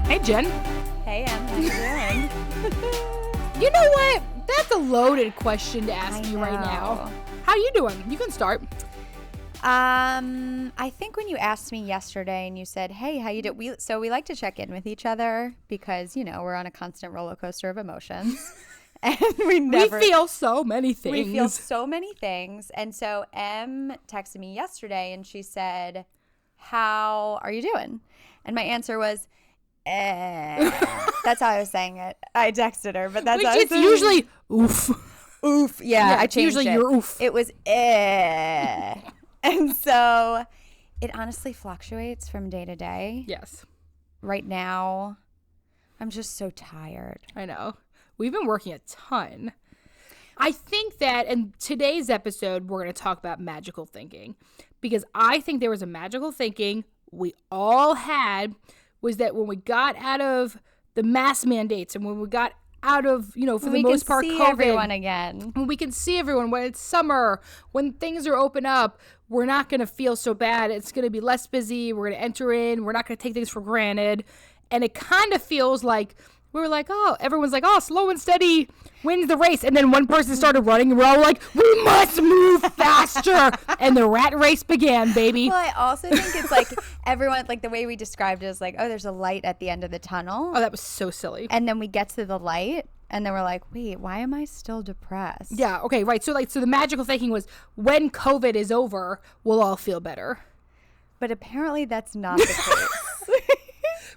Hey, Jen. Hey, Em. How you doing? You know what? That's a loaded question to ask me right now. How you doing? You can start. I think when you asked me yesterday and you said, hey, how you doing? We like to check in with each other because, you know, we're on a constant roller coaster of emotions. And we feel so many things. We feel so many things. And so Em texted me yesterday and she said, how are you doing? And my answer was, That's how I was saying it. I texted her, but that's how it's usually oof. Oof. Yeah, I changed usually it. You're oof. It was And so it honestly fluctuates from day to day. Yes. Right now, I'm just so tired. I know. We've been working a ton. I think that in today's episode, we're going to talk about magical thinking because I think there was a magical thinking we all had was that when we got out of the mask mandates and when we got out of, you know, for the most part, COVID. we can see everyone again. When we can see everyone, when it's summer, when things are open up, we're not going to feel so bad. It's going to be less busy. We're going to enter in. We're not going to take things for granted. And it kind of feels like we were like, oh, everyone's like, oh, slow and steady wins the race. And then one person started running and we're all like, we must move faster. And the rat race began, baby. Well, I also think it's like everyone, like the way we described it is like, oh, there's a light at the end of the tunnel. Oh, that was so silly. And then we get to the light and then we're like, wait, why am I still depressed? Yeah. Okay. Right. So the magical thinking was when COVID is over, we'll all feel better. But apparently that's not the case.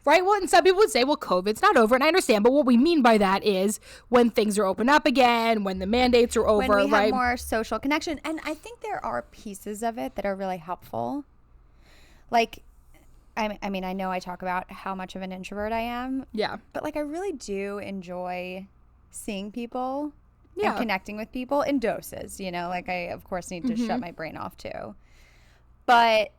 Right? Well, and some people would say, well, COVID's not over. And I understand. But what we mean by that is when things are open up again, when the mandates are over, when we right? have more social connection. And I think there are pieces of it that are really helpful. Like, I mean, I know I talk about how much of an introvert I am. Yeah. But, like, I really do enjoy seeing people and connecting with people in doses. You know, like, I, of course, need to shut my brain off, too. But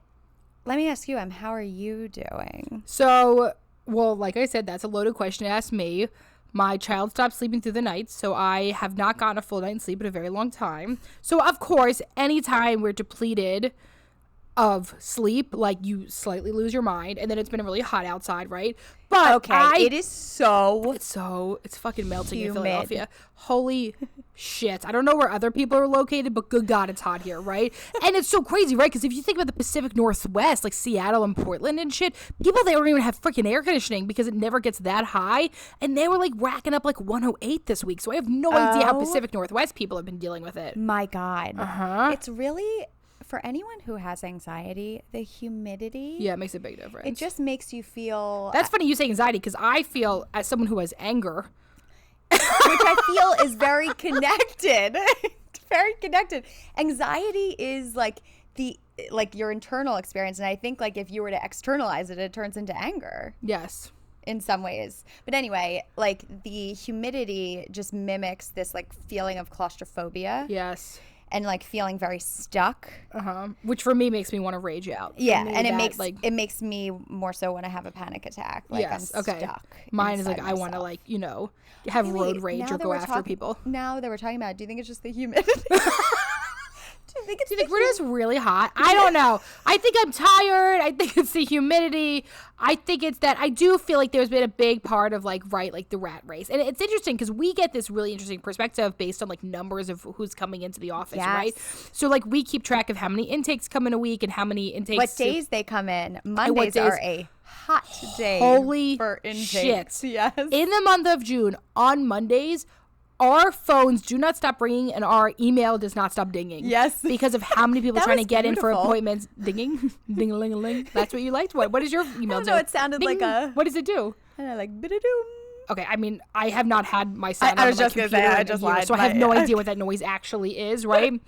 let me ask you, Em, how are you doing? So, well, like I said, that's a loaded question to ask me. My child stopped sleeping through the night, so I have not gotten a full night's sleep in a very long time. So, of course, anytime we're depleted of sleep, like you slightly lose your mind, and then it's been really hot outside, right? But okay, it's fucking melting humid. in Philadelphia. Holy shit. I don't know where other people are located, but good God, it's hot here, right? And it's so crazy, right? Because if you think about the Pacific Northwest, like Seattle and Portland and shit, people there don't even have freaking air conditioning because it never gets that high. And they were like racking up like 108 this week. So I have no idea how Pacific Northwest people have been dealing with it. My God. Uh-huh. It's really, for anyone who has anxiety, the humidity. Yeah, it makes a big difference. It just makes you feel. That's funny you say anxiety because I feel, as someone who has anger, which I feel is very connected. Very connected. Anxiety is like your internal experience. And I think like if you were to externalize it, it turns into anger. Yes. In some ways. But anyway, like the humidity just mimics this like feeling of claustrophobia. Yes. And like feeling very stuck. Which for me makes me want to rage out. Yeah, and it makes me more so want to have a panic attack. Like I'm stuck. Mine is like I want to like, you know, have road rage or go after people. Now that we're talking about it, do you think it's just the humidity? Do you think we're just really hot? I don't know. I think I'm tired. I think it's the humidity. I think it's that I do feel like there's been a big part of like the rat race. And it's interesting because we get this really interesting perspective based on like numbers of who's coming into the office, right? So like we keep track of how many intakes come in a week and how many intakes. What days they come in. Mondays are a hot day for intakes. Shit. Yes. In the month of June, on Mondays, our phones do not stop ringing and our email does not stop dinging. Yes. Because of how many people trying to get in for beautiful. appointments. Dinging? Ding-a-ling-a-ling. That's what you liked? What does your email do? No, it sounded Ding. like a... What does it do? I don't know, like bida-doom. Okay, I mean, I have not had my sound I on was my just going to computer say, I in a just year, lied. so I have no idea what that noise actually is, right?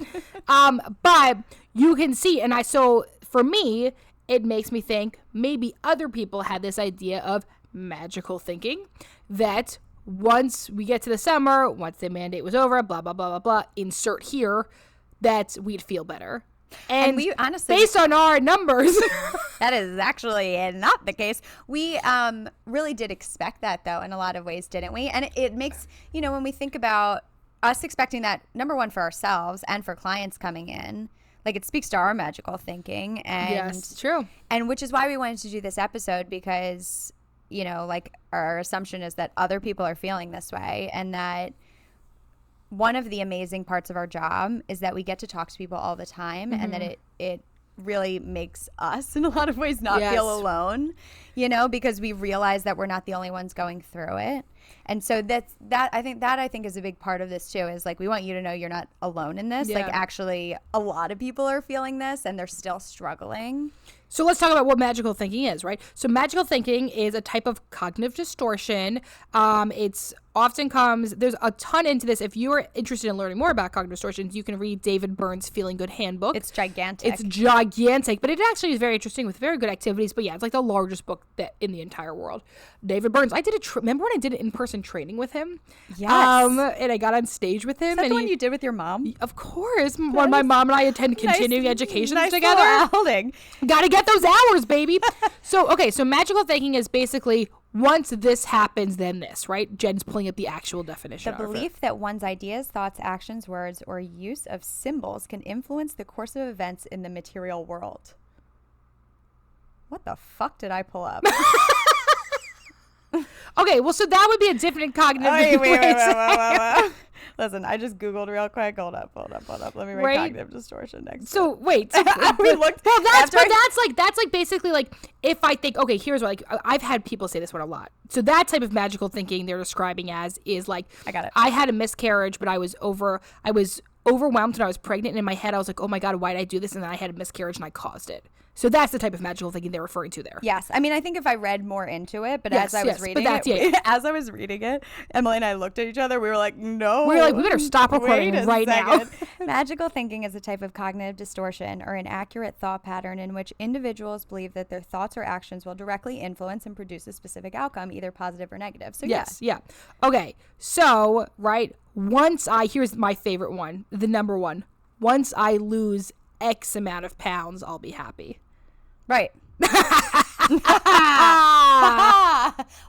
But you can see, and so for me, it makes me think maybe other people had this idea of magical thinking that once we get to the summer, once the mandate was over, blah, blah, blah, blah, blah, insert here, that we'd feel better. And we honestly, based on our numbers, that is actually not the case. We really did expect that, though, in a lot of ways, didn't we? And it makes, you know, when we think about us expecting that, number one, for ourselves and for clients coming in, like it speaks to our magical thinking. And yes, true. And which is why we wanted to do this episode, because like our assumption is that other people are feeling this way, and that one of the amazing parts of our job is that we get to talk to people all the time, and that it really makes us in a lot of ways not feel alone, because we realize that we're not the only ones going through it. And so I think is a big part of this too, is like, we want you to know you're not alone in this. Like, actually a lot of people are feeling this and they're still struggling. So let's talk about what magical thinking is, right? So magical thinking is a type of cognitive distortion. It's often there's a ton into this. If you are interested in learning more about cognitive distortions, you can read David Byrne's Feeling Good Handbook. It's gigantic. But it actually is very interesting with very good activities. But yeah, it's like the largest book in the entire world. David Byrne's. I did remember when I did an in-person training with him? Yes. And I got on stage with him. Is that the one you did with your mom? Of course. When my mom and I attend continuing education together. Outing. Gotta get those hours, baby. So magical thinking is basically, once this happens, then this, right? Jen's pulling up the actual definition. The belief that one's ideas, thoughts, actions, words, or use of symbols can influence the course of events in the material world. What the fuck did I pull up? Okay, well, so that would be a different cognitive wait. Listen, I just Googled real quick. Hold up. Let me write cognitive distortion next. So wait. That's like basically like, if I think, okay, here's what, like, I've had people say this one a lot. So that type of magical thinking they're describing as is like, I got it. I had a miscarriage, but I was overwhelmed when I was pregnant, and in my head I was like, oh my God, why did I do this? And then I had a miscarriage and I caused it. So that's the type of magical thinking they're referring to there. Yes. I mean, I think if I read more into it, but as I was reading it, Emily and I looked at each other. We were like, no. We were like, we better stop recording right now. Magical thinking is a type of cognitive distortion or inaccurate thought pattern in which individuals believe that their thoughts or actions will directly influence and produce a specific outcome, either positive or negative. So yes. Yeah. Okay. So, right, here's my favorite one, the number one. Once I lose X amount of pounds, I'll be happy. Right.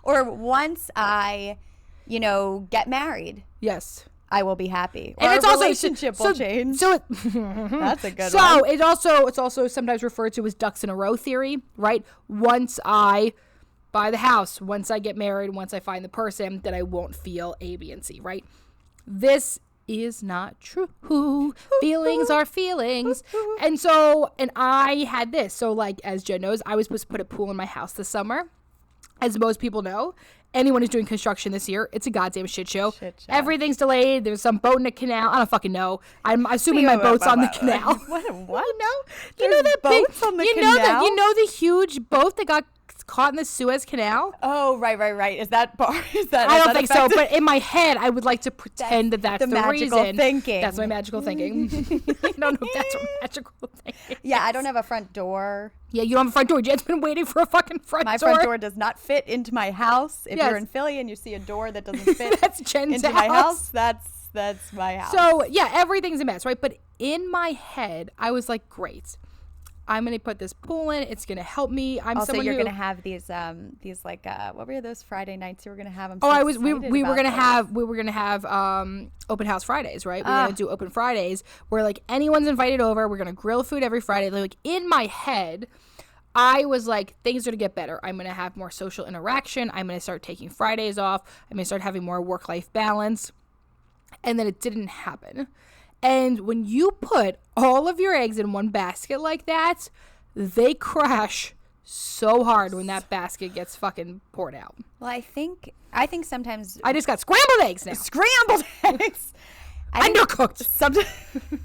Or once I, get married. Yes. I will be happy. And or it's our also relationship will change. So that's a good one. So it's also sometimes referred to as ducks in a row theory, right? Once I buy the house, once I get married, once I find the person, that I won't feel A, B, and C, right? This is not true. Feelings are feelings. And I had this. So, like, as Jen knows, I was supposed to put a pool in my house this summer. As most people know, anyone who's doing construction this year, it's a goddamn shit show. Everything's delayed. There's some boat in the canal. I don't fucking know. I'm assuming my boat's on the canal. What? You know that boats on the canal? You know the huge boat that got caught in the Suez Canal? Oh, right. Is that bar? I don't think so, but in my head, I would like to pretend that's the magical reason. Thinking. That's my magical thinking. I don't know if that's what magical thinking. Yeah, I don't have a front door. Yeah, you don't have a front door. Jen's been waiting for a fucking front door. My front door does not fit into my house. If you're in Philly and you see a door that doesn't fit that's Jen's into my house, that's my house. So, yeah, everything's a mess, right? But in my head, I was like, great. I'm going to put this pool in. It's going to help me. You're going to have these like, what were those Friday nights you were going to have? We were going to have open house Fridays, right? We're going to do open Fridays where, like, anyone's invited over. We're going to grill food every Friday. Like, in my head, I was like, things are going to get better. I'm going to have more social interaction. I'm going to start taking Fridays off. I'm going to start having more work-life balance. And then it didn't happen. And when you put all of your eggs in one basket like that, they crash so hard when that basket gets fucking poured out. Well, I think sometimes I just got scrambled eggs now. Scrambled eggs. Undercooked. I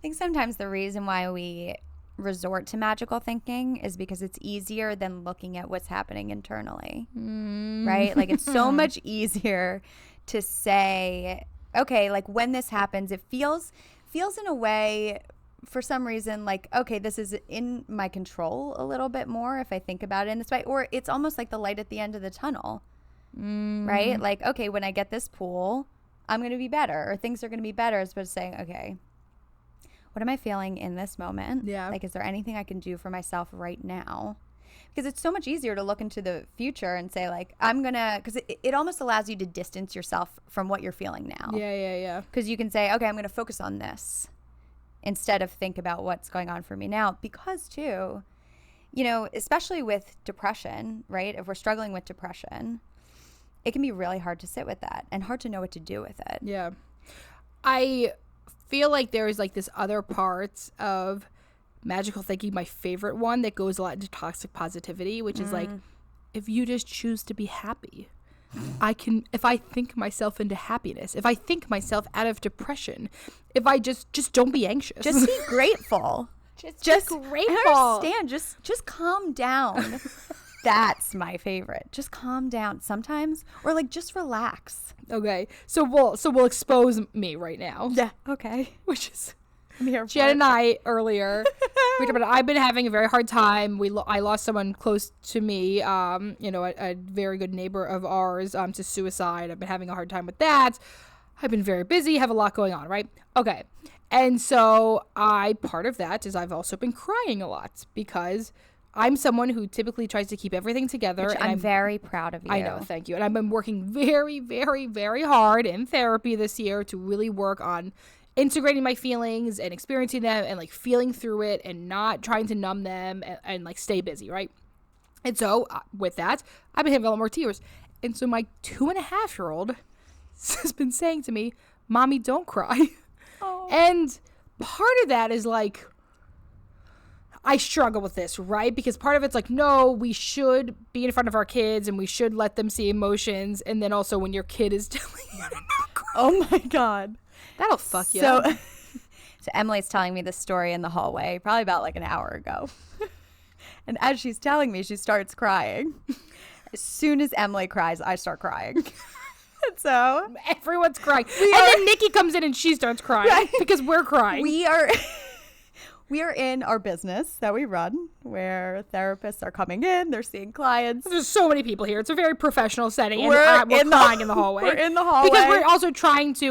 think sometimes the reason why we resort to magical thinking is because it's easier than looking at what's happening internally. Right? Like, it's so much easier to say, okay, like, when this happens, it feels in a way, for some reason, like, okay, this is in my control a little bit more if I think about it in this way. Or it's almost like the light at the end of the tunnel, right? Like, okay, when I get this pool, I'm going to be better, or things are going to be better, as opposed to saying, okay, what am I feeling in this moment? Yeah. Like, is there anything I can do for myself right now? Because it's so much easier to look into the future and say, like, because it almost allows you to distance yourself from what you're feeling now. Yeah. Because you can say, okay, I'm going to focus on this instead of think about what's going on for me now. Because, too, you know, especially with depression, right? If we're struggling with depression, it can be really hard to sit with that and hard to know what to do with it. Yeah. I feel like there is like this other part of magical thinking, my favorite one, that goes a lot into toxic positivity, which is like, if you just choose to be happy, if I think myself into happiness, if I think myself out of depression, if I just don't be anxious. Just be grateful. just be grateful. I understand. Just calm down. That's my favorite. Just calm down sometimes, or like just relax. Okay. So we'll expose me right now. Yeah. Okay. Which is Jen and I earlier. We talked about I've been having a very hard time. I lost someone close to me, you know, a very good neighbor of ours, to suicide. I've been having a hard time with that. I've been very busy, have a lot going on, right? Okay. And so part of that is I've also been crying a lot because I'm someone who typically tries to keep everything together. And I'm very proud of you. I know, thank you. And I've been working very, very, very hard in therapy this year to really work on integrating my feelings and experiencing them and like feeling through it and not trying to numb them and like stay busy, right? And so with that, I've been having a lot more tears. And so my 2.5-year-old has been saying to me, "Mommy, don't cry." Oh. And part of that is like, I struggle with this, right? Because part of it's like, no, we should be in front of our kids and we should let them see emotions. And then also when your kid is telling you to not cry. Oh my God. That'll fuck you. So Emily's telling me this story in the hallway, probably about like an hour ago. And as she's telling me, she starts crying. As soon as Emily cries, I start crying. So everyone's crying. Then Nikki comes in and she starts crying, right? Because we're crying. We are in our business that we run where therapists are coming in, they're seeing clients. There's so many people here. It's a very professional setting. We're crying in the hallway. We're in the hallway. Because we're also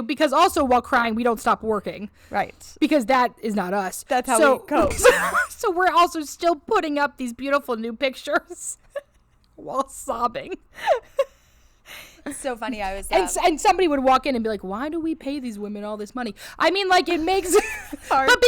because also while crying, we don't stop working. Right. Because that is not us. That's how we cope. So we're also still putting up these beautiful new pictures while sobbing. It's so funny. I was and somebody would walk in and be like, "Why do we pay these women all this money?" I mean, like, it makes hard. But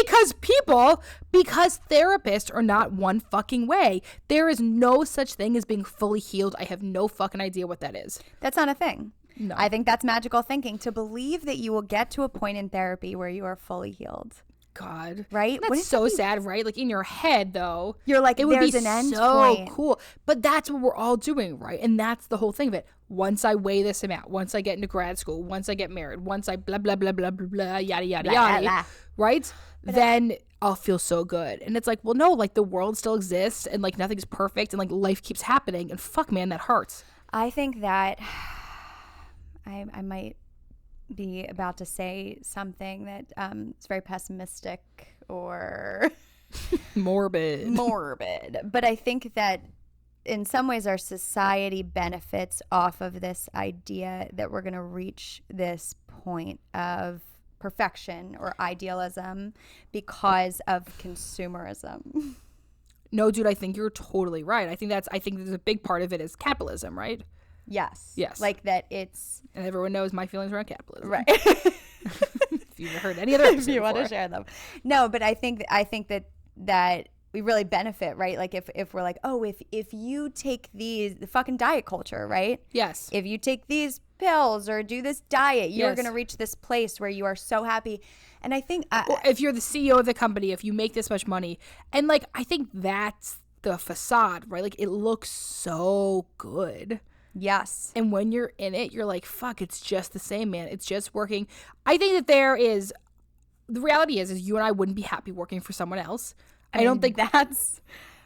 because therapists are not one fucking way. There is no such thing as being fully healed. I have no fucking idea what that is. That's not a thing. No. I think that's magical thinking, to believe that you will get to a point in therapy where you are fully healed. God, right? That's so sad, right? Like in your head, though, you're like, it would there's be an end so point. Cool. But that's what we're all doing, right? And that's the whole thing of it. Once I weigh this amount, once I get into grad school, once I get married, once I blah blah blah blah blah blah yada yada yada, right? But then I'll feel so good. And it's like, well, no, like the world still exists, and like nothing's perfect, and like life keeps happening, and fuck, man, that hurts. I think that I might be about to say something that it's very pessimistic or morbid, but I think that in some ways our society benefits off of this idea that we're going to reach this point of perfection or idealism because of consumerism. No, dude, I think you're totally right. I think there's a big part of it is capitalism, right? Yes. Like that it's... And everyone knows my feelings around capitalism. Right. If you've heard any other episode if you want to share them. No, but I think that we really benefit, right? Like if we're like, oh, if you take the fucking diet culture, right? Yes. If you take these pills or do this diet, you're going to reach this place where you are so happy. And I think... or if you're the CEO of the company, if you make this much money. And like, I think that's the facade, right? Like it looks so good. Yes. And when you're in it, you're like, fuck, it's just the same, man. It's just working. I think that the reality is you and I wouldn't be happy working for someone else. I don't think that's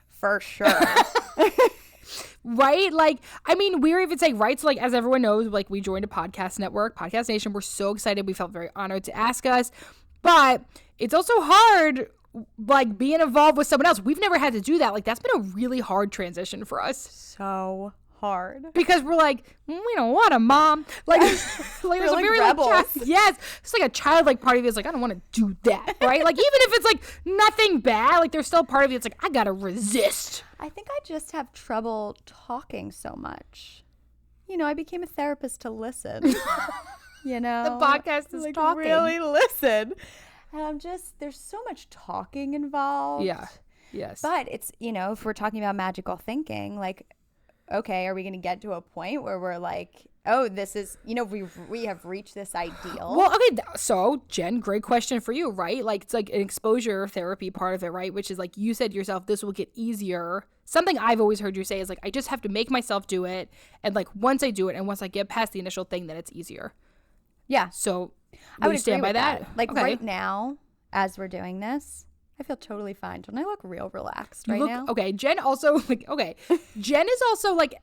for sure. Right? Like, I mean, we're even saying, right? So like, as everyone knows, like we joined a podcast network, Podcast Nation. We're so excited. We felt very honored to ask us, but it's also hard, like being involved with someone else. We've never had to do that. Like that's been a really hard transition for us. So hard. Because we're like, we don't want a mom. Like there's a very rebels. like, yes, it's like a childlike part of you is like, I don't want to do that, right? Like even if it's like nothing bad, like there's still part of you that's like, I gotta resist. I think I just have trouble talking so much. You know, I became a therapist to listen. You know, the podcast is like talking. Really listen. And there's so much talking involved. Yeah. Yes. But it's, if we're talking about magical thinking, like, okay, are we going to get to a point where we're like, oh, this is, we have reached this ideal? Well, okay, so Jen, great question for you, right? Like, it's like an exposure therapy part of it, right? Which is like you said yourself, this will get easier. Something I've always heard you say is like, I just have to make myself do it. And like, once I do it and once I get past the initial thing, then it's easier. Yeah. So I would stand by that. Like okay. Right now, as we're doing this, I feel totally fine. Don't I look real relaxed now? Okay. Jen also, like, okay. Jen is also like,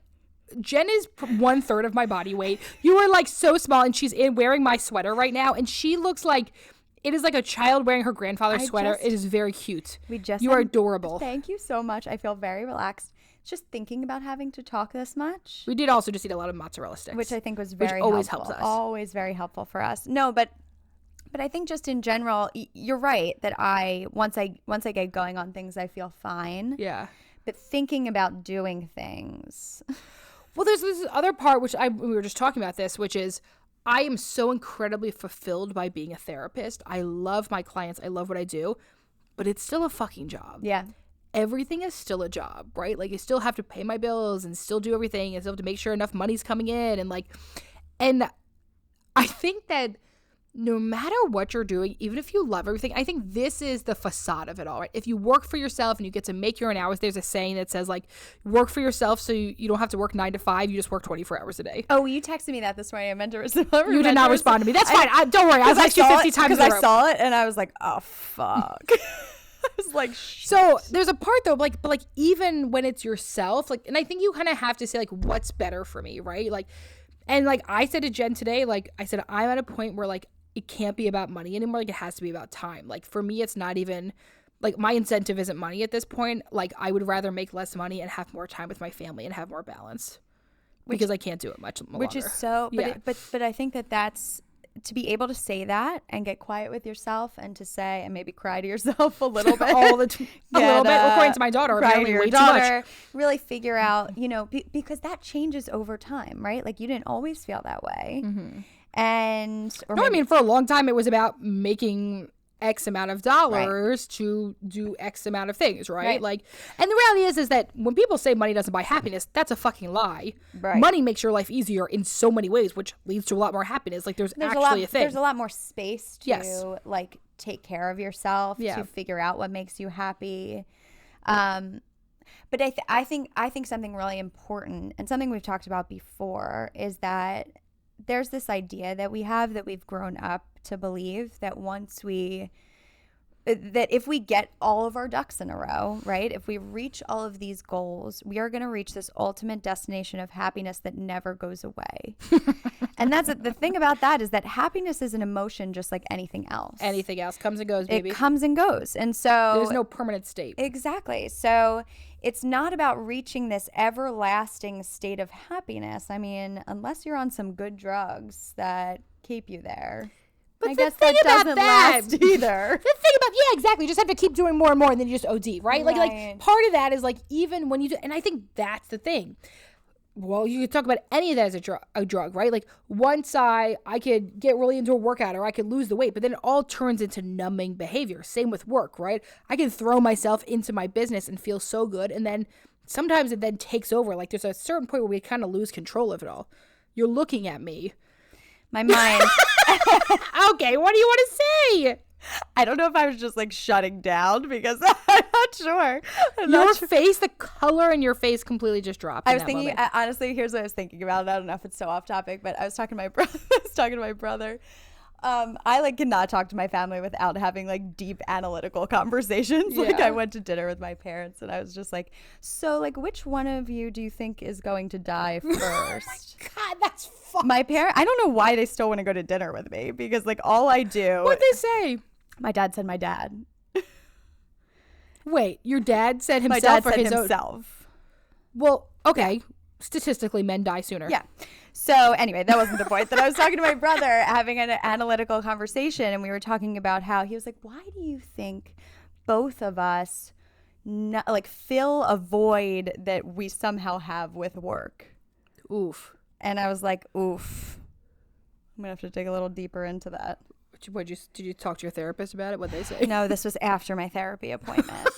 Jen is 1/3 of my body weight. You are like so small, and she's wearing my sweater right now, and she looks like it is like a child wearing her grandfather's sweater. It is very cute. You are adorable. Thank you so much. I feel very relaxed. Just thinking about having to talk this much. We did also just eat a lot of mozzarella sticks, which I think was very always helpful. helps us. Always very helpful for us. No, but I think just in general, you're right that once I get going on things, I feel fine. Yeah. But thinking about doing things. Well, there's this other part, which we were just talking about this, which is I am so incredibly fulfilled by being a therapist. I love my clients. I love what I do, but it's still a fucking job. Yeah. Everything is still a job, right? Like, I still have to pay my bills and still do everything and still have to make sure enough money's coming in. And I think that no matter what you're doing, even if you love everything, I think this is the facade of it all, right? If you work for yourself and you get to make your own hours, there's a saying that says, like, work for yourself so you don't have to work 9 to 5. You just work 24 hours a day. Oh, you texted me that this morning. I meant to respond. You did not respond to me. That's fine. Don't worry. I was like you 50 times. Because I saw it and I was like, oh, fuck. I was like, shit. So there's a part though, but like even when it's yourself, like, and I think you kind of have to say like, what's better for me, right? Like, and like I said to Jen today, like I said, I'm at a point where like it can't be about money anymore. Like it has to be about time. Like for me, it's not even like my incentive isn't money at this point. Like I would rather make less money and have more time with my family and have more balance because I can't do it much longer. Which is so, but I think that's to be able to say that and get quiet with yourself and to say and maybe cry to yourself a little bit, a little bit. According to my daughter, cry to your way daughter. Too much. Really figure out, because that changes over time, right? Like you didn't always feel that way, and I mean, for a long time it was about making X amount of dollars to do X amount of things, right? Like, and the reality is that when people say money doesn't buy happiness, that's a fucking lie. Right. Money makes your life easier in so many ways, which leads to a lot more happiness. Like, there's actually a thing. There's a lot more space to like take care of yourself, to figure out what makes you happy. But I think something really important and something we've talked about before is that there's this idea that we have that we've grown up to believe that that if we get all of our ducks in a row, right? If we reach all of these goals, we are going to reach this ultimate destination of happiness that never goes away. And that's the thing about that is that happiness is an emotion just like anything else. Anything else comes and goes, baby. It comes and goes. And so there's no permanent state. Exactly. So it's not about reaching this everlasting state of happiness. I mean, unless you're on some good drugs that keep you there. But I guess that doesn't last either. The thing about, exactly. You just have to keep doing more and more and then you just OD, right? Like part of that is like even when you do, and I think that's the thing. Well, you could talk about any of that as a drug, right? Like once I could get really into a workout or I could lose the weight, but then it all turns into numbing behavior. Same with work, right? I can throw myself into my business and feel so good. And then sometimes it then takes over. Like there's a certain point where we kind of lose control of it all. You're looking at me. My mind. Okay, what do you want to say? I don't know if I was just like shutting down because I'm not sure. Your face, the color in your face completely just dropped. I was thinking, honestly, here's what I was thinking about. I don't know if it's so off topic, but I was talking to my brother. I like cannot talk to my family without having like deep analytical conversations. Yeah. Like I went to dinner with my parents and I was just like, so like which one of you do you think is going to die first? Oh my God, that's fucked. My parents, I don't know why they still want to go to dinner with me because like all I do. What'd they say? My dad said my dad. Wait, your dad said himself my dad or said his himself. Well, okay. Statistically, men die sooner. Yeah. So anyway, that wasn't the point. That I was talking to my brother, having an analytical conversation, and we were talking about how he was like, "Why do you think both of us fill a void that we somehow have with work?" Oof. And I was like, "Oof." I'm gonna have to dig a little deeper into that. Did you talk to your therapist about it? What'd they say? No, this was after my therapy appointment.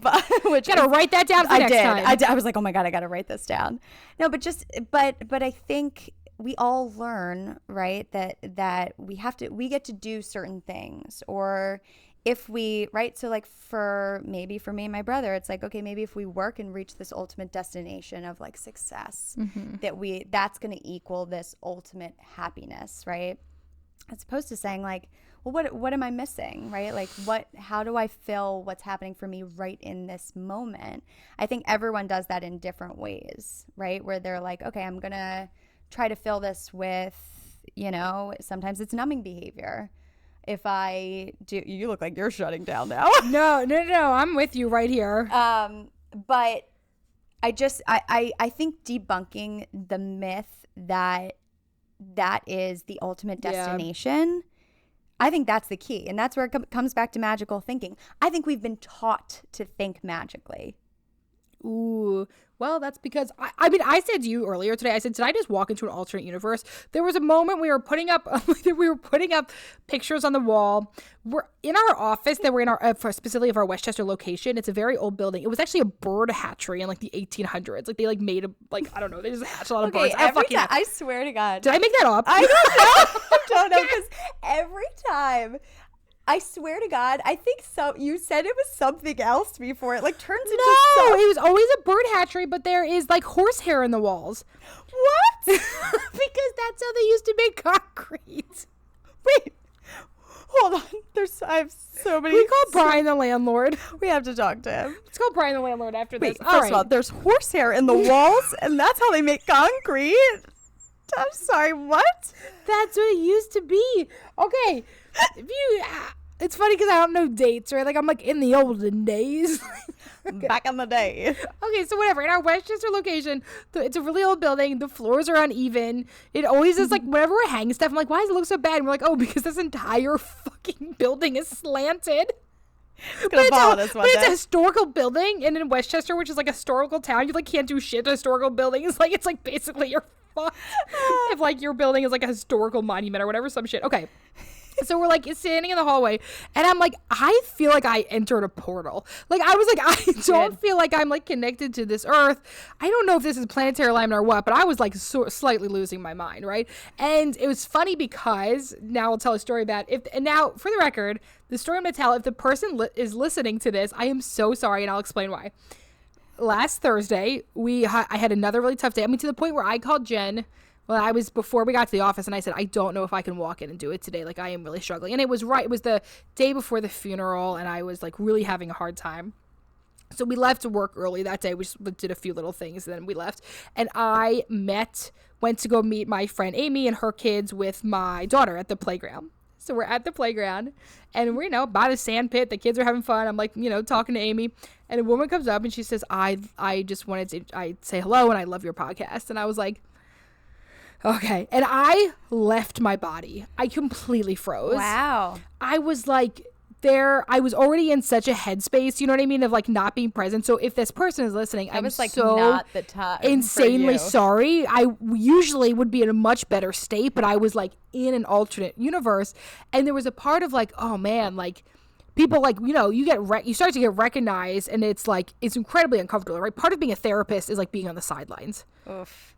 but which You gotta write that down for I next did. time. I was like, oh my God, I gotta write this down. No, but I think we all learn, right, that we get to do certain things, or if we, right, so like for me and my brother, it's like, okay, maybe if we work and reach this ultimate destination of like success, that's going to equal this ultimate happiness, right? As opposed to saying like, well, what am I missing, right? Like how do I feel what's happening for me right in this moment? I think everyone does that in different ways, right? Where they're like, okay, I'm going to try to fill this with, sometimes it's numbing behavior. If I do, you look like you're shutting down now. No, I'm with you right here. But I think debunking the myth that is the ultimate destination, I think that's the key. And that's where it comes back to magical thinking. I think we've been taught to think magically. Ooh, well, that's because I said to you earlier today, I said, did I just walk into an alternate universe? There was a moment we were putting up pictures on the wall. We're in our office that we're in specifically of our Westchester location. It's a very old building. It was actually a bird hatchery in like the 1800s. Like they like made I don't know. They just hatched a lot of birds. I swear to God. Did I make that up? I don't know. I don't know, because every time, I swear to God, I think you said it was something else before it like turns into it was always a bird hatchery, but there is like horsehair in the walls. What? Because that's how they used to make concrete. Wait, hold on. I have so many. Can we call Brian the landlord? We have to talk to him. Let's call Brian the landlord after this. First of all, there's horsehair in the walls, and that's how they make concrete. I'm sorry, what? That's what it used to be. Okay. It's funny because I don't know dates, right? Like I'm like in the olden days. Back in the day. Okay, so whatever. In our Westchester location, it's a really old building. The floors are uneven. It always is like whenever we're hanging stuff, I'm like, why does it look so bad? And we're like, oh, because this entire fucking building is slanted. It's a historical building, and in Westchester, which is like a historical town, you like can't do shit to historical buildings. Like it's like basically you're fucked if like your building is like a historical monument or whatever, some shit. Okay. So we're like standing in the hallway, and I'm like, I feel like I entered a portal. Like I was like, I don't feel like I'm like connected to this earth. I don't know if this is planetary alignment or what, but I was like slightly losing my mind, right? And it was funny because now I'll tell a story about and now for the record, the story I'm gonna tell, if the person is listening to this, I am so sorry, and I'll explain why. Last Thursday, I had another really tough day. I mean, to the point where I called Jen. Well, before we got to the office, and I said, I don't know if I can walk in and do it today. Like, I am really struggling. And it was the day before the funeral, and I was, like, really having a hard time. So we left to work early that day. We just did a few little things, and then we left. And I went to go meet my friend Amy and her kids with my daughter at the playground. So we're at the playground, and we're, by the sand pit. The kids are having fun. I'm, like, talking to Amy. And a woman comes up, and she says, I just wanted to say hello, and I love your podcast. And I was like, okay. And I left my body. I completely froze. Wow. I was like I was already in such a headspace, you know what I mean, of like not being present. So if this person is listening, I'm like so not the time insanely sorry. I usually would be in a much better state, but I was like in an alternate universe. And there was a part of like, oh man, like people like, you start to get recognized, and it's like, it's incredibly uncomfortable, right? Part of being a therapist is like being on the sidelines. Oof.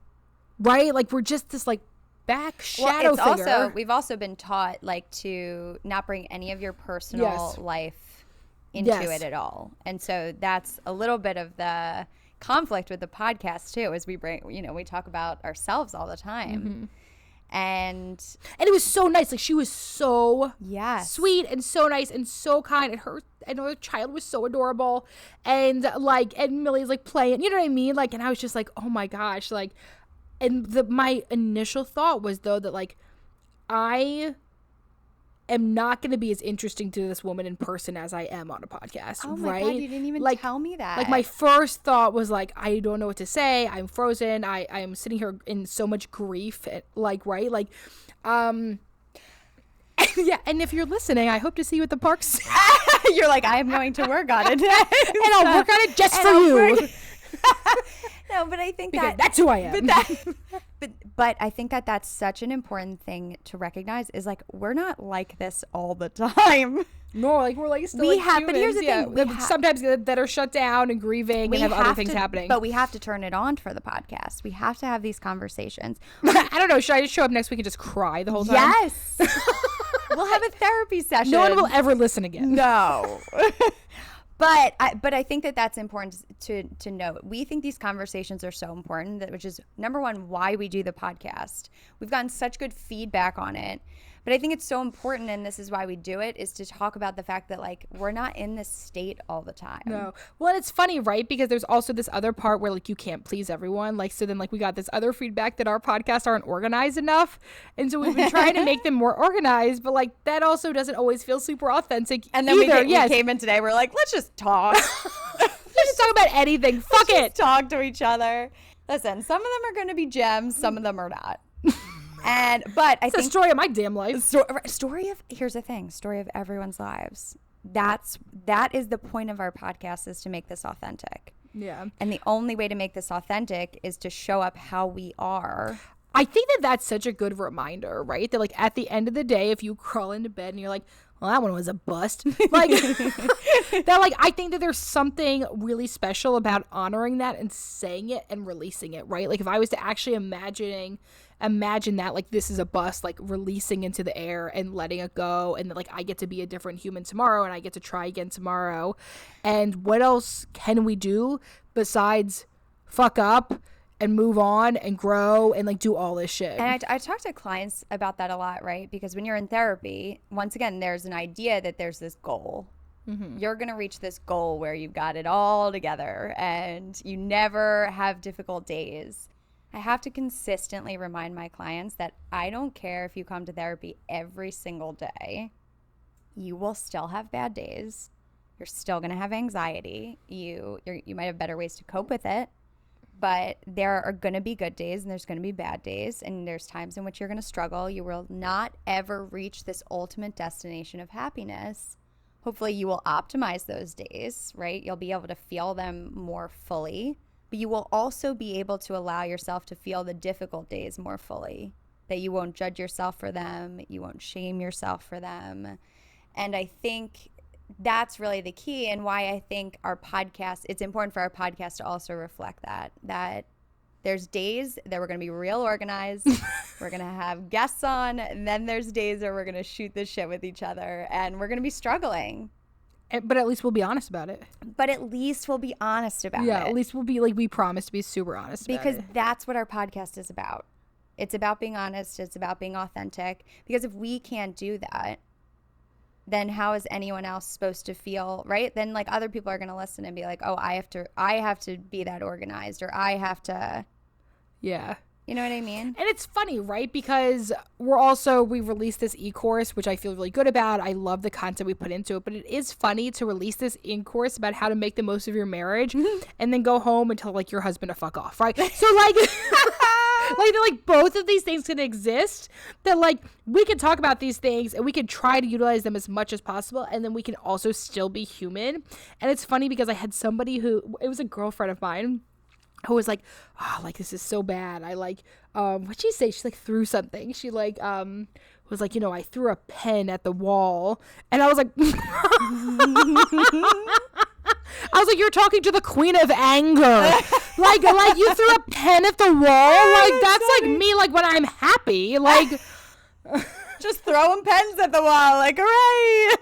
Right? Like we're just this like back shadow figure. We've also been taught like to not bring any of your personal life into it at all. And so that's a little bit of the conflict with the podcast too, as we we talk about ourselves all the time. Mm-hmm. And it was so nice. Like she was so sweet and so nice and so kind, and her child was so adorable, and Millie's like playing, you know what I mean? Like, and I was just like, oh my gosh, like. And my initial thought was, though, that, like, I am not going to be as interesting to this woman in person as I am on a podcast, oh my right? God, you didn't even tell me that. Like, my first thought was, like, I don't know what to say. I'm frozen. I'm sitting here in so much grief, right? Like, yeah, and if you're listening, I hope to see you at the parks. You're like, I am going to work on it. And I'll work on it just for you. No, but I think that's who I am. But I think that's such an important thing to recognize is like, we're not like this all the time. No, like we're like still We like have, humans. but here's the thing. We sometimes that are shut down and grieving and have other things happening. But we have to turn it on for the podcast. We have to have these conversations. I don't know. Should I just show up next week and just cry the whole time? Yes. We'll have a therapy session. No one will ever listen again. No. But I think that's important to note. We think these conversations are so important, which is, number one, why we do the podcast. We've gotten such good feedback on it. But I think it's so important, and this is why we do it, is to talk about the fact that, like, we're not in this state all the time. No. Well, and it's funny, right? Because there's also this other part where, like, you can't please everyone. Like, so then, like, we got this other feedback that our podcasts aren't organized enough. And so we've been trying to make them more organized, but, like, that also doesn't always feel super authentic And then either. we came in today, we're like, let's just talk. Let's just talk about anything. Fuck it. Just talk to each other. Listen, some of them are going to be gems, some of them are not. But I think the story of my damn life. Here's the thing, story of everyone's lives. That is the point of our podcast, is to make this authentic. Yeah. And the only way to make this authentic is to show up how we are. I think that's such a good reminder, right? That, like, at the end of the day, if you crawl into bed and you're like, well, that one was a bust. Like, that, like, I think that there's something really special about honoring that and saying it and releasing it, right? Like, if I was to actually imagine that, like, this is a bust, like, releasing into the air and letting it go, and that, like, I get to be a different human tomorrow and I get to try again tomorrow. And what else can we do besides fuck up and move on and grow and, like, do all this shit? And I talk to clients about that a lot, right? Because when you're in therapy, once again, there's an idea that there's this goal. Mm-hmm. You're going to reach this goal where you've got it all together and you never have difficult days. I have to consistently remind my clients that I don't care if you come to therapy every single day. You will still have bad days. You're still going to have anxiety. You might have better ways to cope with it. But there are going to be good days and there's going to be bad days. And there's times in which you're going to struggle. You will not ever reach this ultimate destination of happiness. Hopefully you will optimize those days, right? You'll be able to feel them more fully. But you will also be able to allow yourself to feel the difficult days more fully. That you won't judge yourself for them. You won't shame yourself for them. And I think that's really the key, and why I think our podcast, it's important for our podcast to also reflect that there's days that we're going to be real organized. We're going to have guests on, and then there's days where we're going to shoot this shit with each other and we're going to be struggling. But at least we'll be honest about it. Yeah, at least we'll be, like, we promise to be super honest about it. Because that's what our podcast is about. It's about being honest. It's about being authentic. Because if we can't do that, then how is anyone else supposed to feel, right? Then, like, other people are going to listen and be like, oh, I have to be that organized, or I have to. Yeah. You know what I mean? And it's funny, right? Because we released this e-course, which I feel really good about. I love the content we put into it, but it is funny to release this e-course about how to make the most of your marriage and then go home and tell, like, your husband to fuck off, right? So, like, like both of these things can exist, that, like, we can talk about these things and we can try to utilize them as much as possible, and then we can also still be human. And it's funny because I had somebody it was a girlfriend of mine, who was like, oh, like, this is so bad. I, like, what'd she say? She, like, threw something. She, like, was like, I threw a pen at the wall. And I was like, you're talking to the queen of anger. like, you threw a pen at the wall? Like, that's funny. Like, me, like, when I'm happy. Like, just throwing pens at the wall. Like, hooray.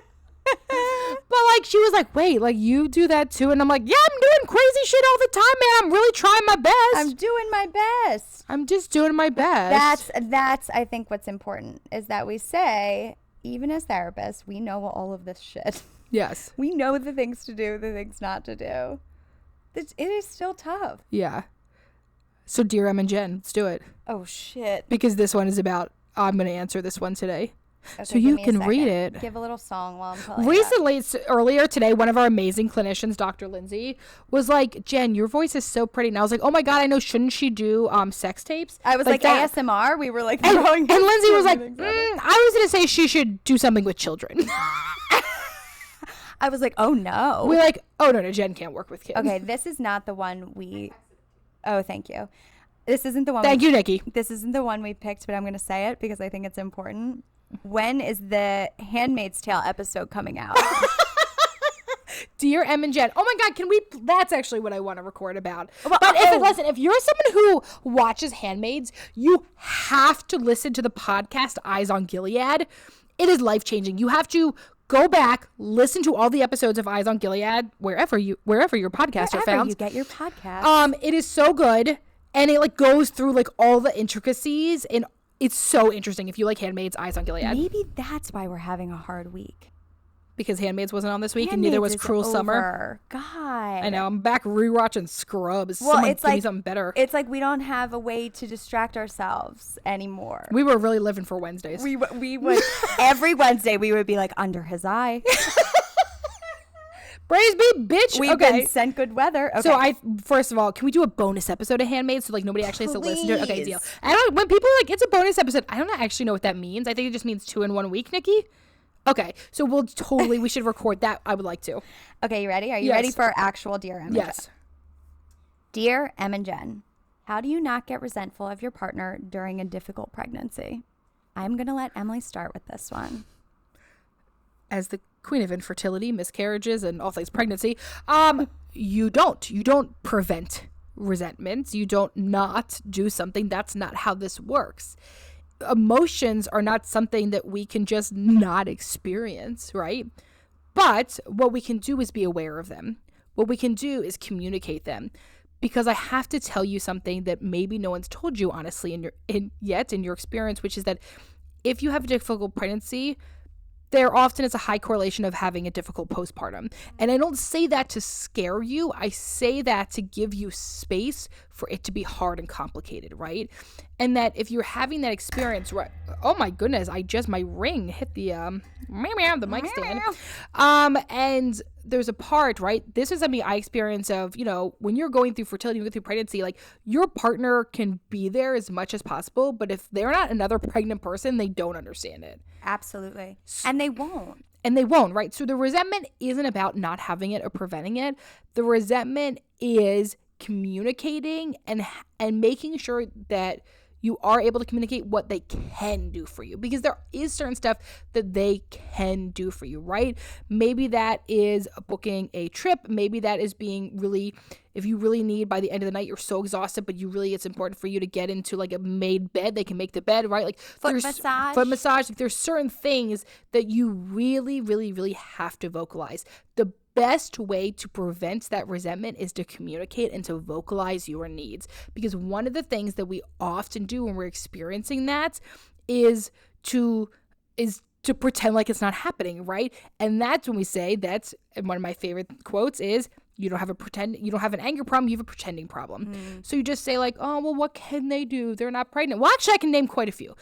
But, like, she was like, wait, like, you do that too? And I'm like, yeah, I'm doing crazy shit all the time, man. I'm really trying my best. I'm doing my best. I'm just doing my best. That's I think what's important is that we say, even as therapists, we know all of this shit. Yes. We know the things to do, the things not to do. It is still tough. Yeah. So, dear Em and Jen, let's do it. Oh, shit. Because this one is about, I'm going to answer this one today. Okay, so you can read it. Give a little song while I'm telling Recently, earlier today, one of our amazing clinicians, Dr. Lindsay, was like, Jen, your voice is so pretty. And I was like, oh my God, I know. Shouldn't she do sex tapes? I was like ASMR. We were like throwing. And Lindsay was like, I was going to say she should do something with children. I was like, oh no. We're like, oh no, Jen can't work with kids. Okay, this is not the one we. Oh, thank you. This isn't the one. Thank you, Nikki. This isn't the one we picked, but I'm going to say it because I think it's important. when is the Handmaid's Tale episode coming out? Dear Em and Jen. Oh my God, that's actually what I want to record about. But if you're someone who watches Handmaids, you have to listen to the podcast Eyes on Gilead. It is life-changing. You have to go back, listen to all the episodes of Eyes on Gilead, wherever your podcasts are found. You get your podcast. It is so good, and it like goes through like all the intricacies, and it's so interesting. If you like Handmaids, Eyes on Gilead. Maybe that's why we're having a hard week. Because Handmaids wasn't on this week, and neither was Cruel Summer. God. I know. I'm back rewatching Scrubs. Well, Someone it's give like me something better. It's like we don't have a way to distract ourselves anymore. We were really living for Wednesdays. We would every Wednesday we would be like under his eye. Praise be, bitch. We've been sent good weather. Okay. So first of all, can we do a bonus episode of Handmaids so like nobody actually has to listen to it? Okay, deal. When people are like, it's a bonus episode, I don't actually know what that means. I think it just means 2 in 1 week, Nikki. Okay, so we should record that. I would like to. Okay, you ready? Are you ready for actual Dear Em and Jen? Yes. Dear Em and Jen, how do you not get resentful of your partner during a difficult pregnancy? I'm going to let Emily start with this one. As the queen of infertility, miscarriages, and all things pregnancy, you don't prevent resentments. You don't not do something. That's not how this works. Emotions are not something that we can just not experience, right? But what we can do is be aware of them. What we can do is communicate them. Because I have to tell you something that maybe no one's told you, honestly, in your experience, which is that if you have a difficult pregnancy, there often is a high correlation of having a difficult postpartum. And I don't say that to scare you. I say that to give you space for it to be hard and complicated, right? And that if you're having that experience, right? Oh my goodness, my ring hit the mic stand. And there's a part, right? This is something I experience of, when you're going through fertility, you go through pregnancy, like your partner can be there as much as possible, but if they're not another pregnant person, they don't understand it. Absolutely. And they won't. And they won't, right? So the resentment isn't about not having it or preventing it. The resentment is communicating and making sure that you are able to communicate what they can do for you, because there is certain stuff that they can do for you, right? Maybe that is booking a trip. Maybe that is being really, if you really need by the end of the night, you're so exhausted, but it's important for you to get into like a made bed. They can make the bed, right? Like foot massage. Like there's certain things that you really, really, really have to vocalize. The best way to prevent that resentment is to communicate and to vocalize your needs. Because one of the things that we often do when we're experiencing that is to pretend like it's not happening, right? And that's when we say and one of my favorite quotes is, you don't have an anger problem, you have a pretending problem. So you just say like, oh, well, what can they do? They're not pregnant. Well, actually, I can name quite a few.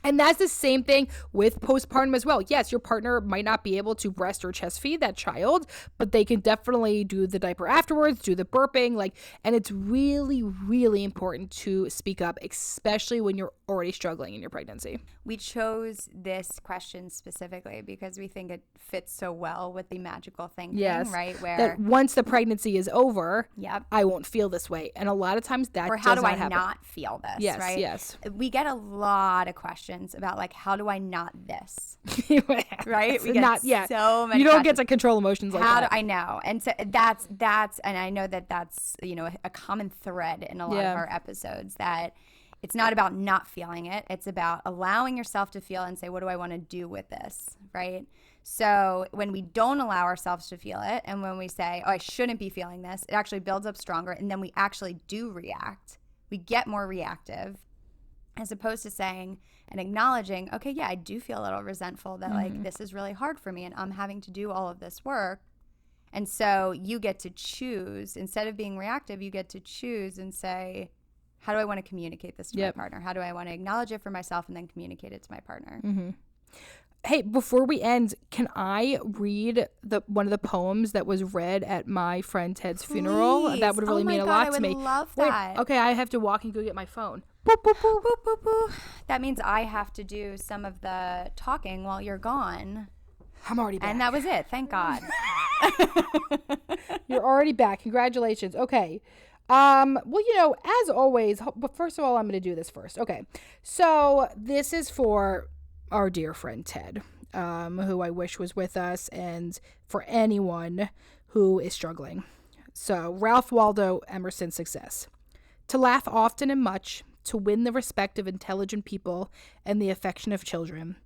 And that's the same thing with postpartum as well. Yes, your partner might not be able to breast or chest feed that child, but they can definitely do the diaper afterwards, do the burping, and it's really, really important to speak up, especially when you're already struggling in your pregnancy. We chose this question specifically because we think it fits so well with the magical thinking, right? Where that once the pregnancy is over, yep, I won't feel this way. And a lot of times that or how do I happen. not feel this, yes, right? Yes. We get a lot of questions about like, how do I not this? Right? We get so many You don't questions. get to control emotions like that. I know. And so that's and I know that's a common thread in a lot of our episodes, that it's not about not feeling it. It's about allowing yourself to feel and say, what do I want to do with this, right? So when we don't allow ourselves to feel it, and when we say, oh, I shouldn't be feeling this, it actually builds up stronger, and then we actually do react. We get more reactive, as opposed to saying and acknowledging, okay, yeah, I do feel a little resentful that like this is really hard for me and I'm having to do all of this work. And so you get to choose, instead of being reactive, you get to choose and say, how do I want to communicate this to my partner? How do I want to acknowledge it for myself and then communicate it to my partner? Mm-hmm. Hey, before we end, can I read one of the poems that was read at my friend Ted's funeral? That would really mean a lot to me. I would love that. Okay, I have to walk and go get my phone. Boop, boop, boop, boop, boop, boop. That means I have to do some of the talking while you're gone. I'm already back. And that was it. Thank God. You're already back. Congratulations. Okay. Well, as always, but first of all, I'm going to do this first. Okay. So this is for our dear friend Ted, who I wish was with us, and for anyone who is struggling. So Ralph Waldo Emerson's success. To laugh often and much, to win the respect of intelligent people and the affection of children,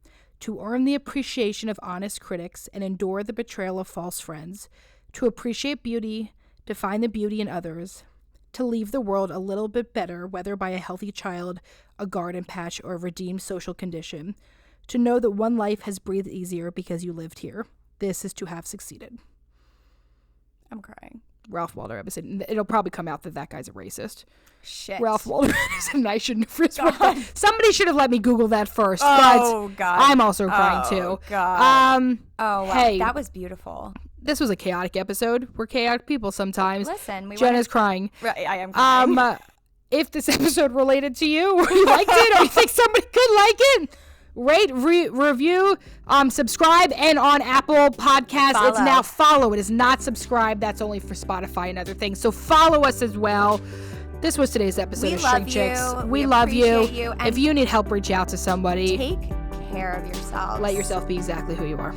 to earn the appreciation of honest critics and endure the betrayal of false friends, to appreciate beauty, to find the beauty in others, to leave the world a little bit better, whether by a healthy child, a garden patch, or a redeemed social condition, to know that one life has breathed easier because you lived here. This is to have succeeded. I'm crying. Ralph Waldo Emerson. It'll probably come out that guy's a racist. Shit. Ralph Waldo Emerson. I shouldn't have. Somebody should have let me Google that first. Oh, but God. I'm also crying too. God. Wow. Hey, that was beautiful. This was a chaotic episode. We're chaotic people sometimes. Listen, Jen is crying. I am crying. If this episode related to you, or you liked it, or you think somebody could like it, rate, review, subscribe, and on Apple Podcasts, it's now follow. It is not subscribe. That's only for Spotify and other things. So follow us as well. This was today's episode of Shrink Chicks. We love you. If you need help, reach out to somebody. Take care of yourself. Let yourself be exactly who you are.